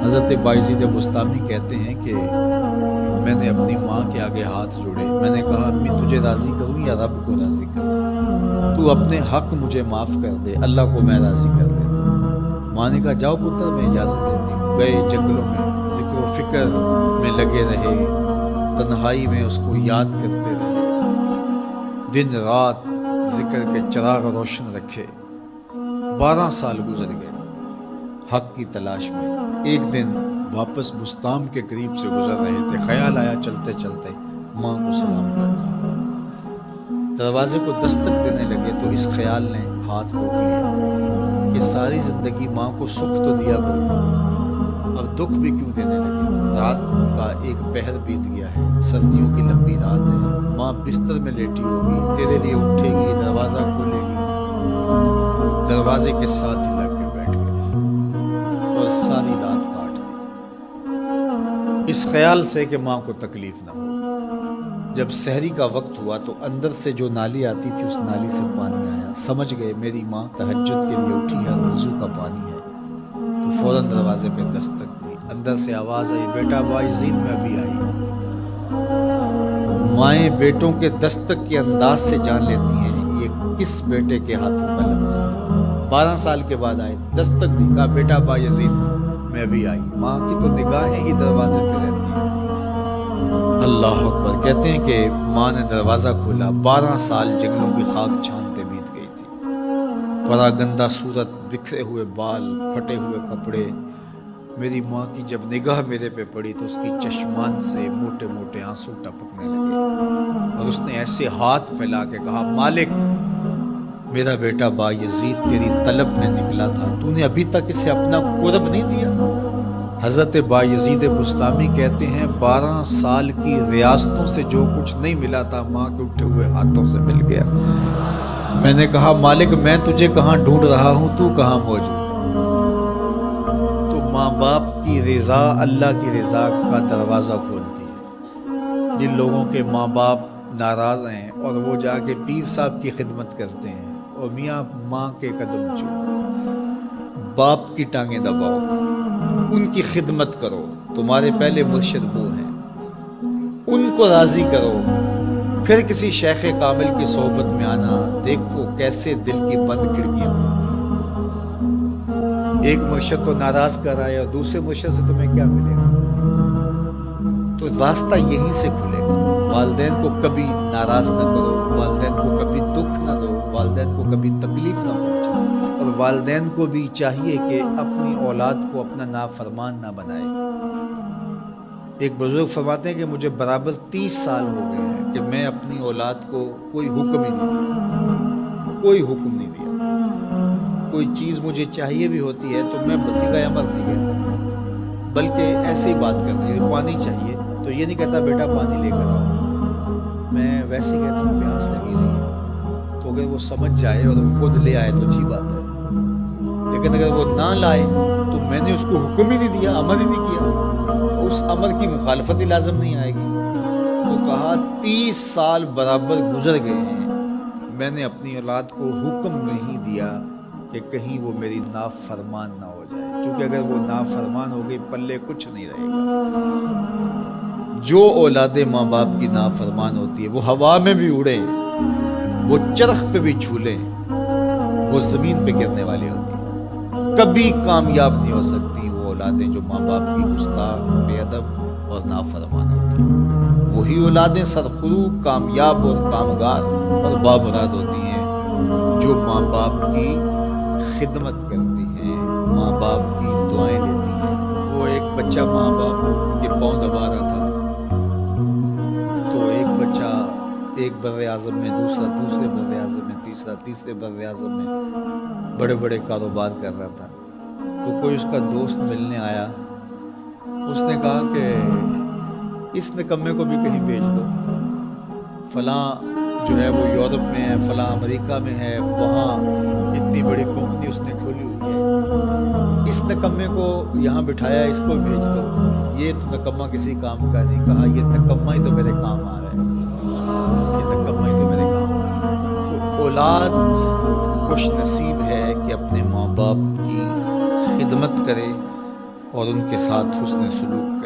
حضرت بایزید بستامی کہتے ہیں کہ میں نے اپنی ماں کے آگے ہاتھ جوڑے، میں نے کہا امی تجھے راضی کروں یا رب کو راضی کروں، تو اپنے حق مجھے معاف کر دے، اللہ کو میں راضی کر دیتا ہوں۔ ماں نے کہا جاؤ پتر میں اجازت دیتی ہوں۔ گئے جنگلوں میں، ذکر و فکر میں لگے رہے، تنہائی میں اس کو یاد کرتے رہے، دن رات ذکر کے چراغ روشن رکھے۔ 12 سال گزر گئے حق کی تلاش میں۔ ایک دن واپس بستام کے قریب سے گزر رہے تھے، خیال آیا چلتے چلتے ماں کو سلام کر دیا۔ دروازے کو دستک دینے لگے تو اس خیال نے ہاتھ روک لیا کہ ساری زندگی ماں کو سکھ تو دیا کوئی، اب دکھ بھی کیوں دینے لگے۔ رات کا ایک پہر بیت گیا ہے، سردیوں کی لمبی رات ہے، ماں بستر میں لیٹی ہوگی، تیرے لیے اٹھے گی، دروازہ کھولے گی، دروازے کے ساتھ ہی لگ کے بیٹھ گئی اور ساری رات کاٹ دی، اس خیال سے کہ ماں کو تکلیف نہ ہو۔ جب سحری کا وقت ہوا تو اندر سے جو نالی آتی تھی اس نالی سے پانی آیا، سمجھ گئے میری ماں تہجد کے لیے اٹھی ہے اور وضو کا پانی ہے، تو فوراً دروازے پہ دستک دی۔ اندر سے آواز آئی بیٹا بایزید میں ابھی آئی۔ مائیں بیٹوں کے دستک کے انداز سے جان لیتی ہیں یہ کس بیٹے کے ہاتھوں کا لفظ ہے۔ 12 سال کے بعد آئے، دستک دی، کہا بیٹا بایزید میں ابھی آئی۔ ماں کی تو نگاہیں ہی دروازے پہ رہتی ہیں۔ اللہ اکبر۔ کہتے ہیں کہ ماں نے دروازہ کھولا، 12 سال جنگلوں کی خاک چھانتے بیت گئی تھی، پراگندہ صورت، بکھرے ہوئے بال، پھٹے ہوئے کپڑے۔ میری ماں کی جب نگاہ میرے پہ پڑی تو اس کی چشمان سے موٹے موٹے آنسو ٹپکنے لگے اور اس نے ایسے ہاتھ پھیلا کے کہا مالک میرا بیٹا بایزید تیری طلب میں نکلا تھا، تو نے ابھی تک اسے اپنا قرب نہیں دیا۔ حضرت بایزید بستامی کہتے ہیں 12 سال کی ریاستوں سے جو کچھ نہیں ملا تھا ماں کے اٹھے ہوئے ہاتھوں سے مل گیا۔ میں نے کہا مالک میں تجھے کہاں ڈھونڈ رہا ہوں، تو کہاں موجود؟ تو ماں باپ کی رضا اللہ کی رضا کا دروازہ کھولتی ہے۔ جن لوگوں کے ماں باپ ناراض ہیں اور وہ جا کے پیر صاحب کی خدمت کرتے ہیں اور میاں ماں کے قدم چومو، باپ کی ٹانگیں دباؤ، ان کی خدمت کرو، تمہارے پہلے مرشد وہ ہیں، ان کو راضی کرو، پھر کسی شیخ کامل کی صحبت میں آنا، دیکھو کیسے دل کی بند کھڑکیاں ہوتی ہیں۔ ایک مرشد تو ناراض کر رہا ہے اور دوسرے مرشد سے تمہیں کیا ملے گا؟ تو راستہ یہیں سے کھلے گا۔ والدین کو کبھی ناراض نہ کرو، والدین کو کبھی دکھ نہ دو، والدین کو کبھی تکلیف نہ پہنچاؤ، اور والدین کو بھی چاہیے کہ اپنی اولاد کو اپنا نافرمان نہ بنائے۔ ایک بزرگ فرماتے ہیں کہ مجھے برابر 30 سال ہو گئے ہیں کہ میں اپنی اولاد کو کوئی حکم ہی نہیں دیا، کوئی حکم نہیں دیا۔ کوئی چیز مجھے چاہیے بھی ہوتی ہے تو میں بصیغہ امر نہیں کہتا، بلکہ ایسے ہی بات کرتا ہوں، پانی چاہیے تو یہ نہیں کہتا بیٹا پانی لے کر آؤ، میں ویسے ہی کہتا ہوں پیاس لگی ہوئی ہے، تو اگر وہ سمجھ جائے اور وہ خود لے آئے تو اچھی بات ہے، لیکن اگر وہ نہ لائے تو میں نے اس کو حکم ہی نہیں دیا، امر ہی نہیں کیا، تو اس امر کی مخالفت ہی لازم نہیں آئے گی۔ تو کہا 30 سال برابر گزر گئے ہیں، میں نے اپنی اولاد کو حکم نہیں دیا کہ کہیں وہ میری نافرمان نہ ہو جائے، کیونکہ اگر وہ نافرمان ہو گئی پلے کچھ نہیں رہے گا۔ جو اولاد ماں باپ کی نافرمان ہوتی ہے وہ ہوا میں بھی اڑے، وہ چرخ پہ بھی جھولے، وہ زمین پہ گرنے والی ہوتی ہیں، کبھی کامیاب نہیں ہو سکتی وہ اولادیں جو ماں باپ کی گستاخ، بے ادب اور نافرمان ہوتی ہیں۔ وہی اولادیں سرخرو، کامیاب اور کامگار اور بامراد ہوتی ہیں جو ماں باپ کی خدمت کرتی ہیں، ماں باپ کی دعائیں لیتی ہیں۔ وہ ایک بچہ ماں باپ کے پاؤں دبا رہا تھا تو ایک بچہ ایک بر اعظم میں، دوسرے بر اعظم میں، تیسرے بر اعظم میں بڑے بڑے کاروبار کر رہا تھا، تو کوئی اس کا دوست ملنے آیا، اس نے کہا کہ اس نکمے کو بھی کہیں بھیج دو، فلاں جو ہے وہ یورپ میں ہے، فلاں امریکہ میں ہے، وہاں اتنی بڑی کمپنی اس نے کھولی ہوئی ہے، اس نکمے کو یہاں بٹھایا، اس کو بھیج دو، یہ تو نکمہ کسی کام کا نہیں۔ کہا یہ نکمہ ہی تو میرے کام آ رہا ہے، یہ نکمہ ہی تو میرے کام آ رہا ہے۔ تو اولاد خوش نصیب ہے کہ اپنے ماں باپ کی خدمت کرے، اور ان کے ساتھ حسن سلوک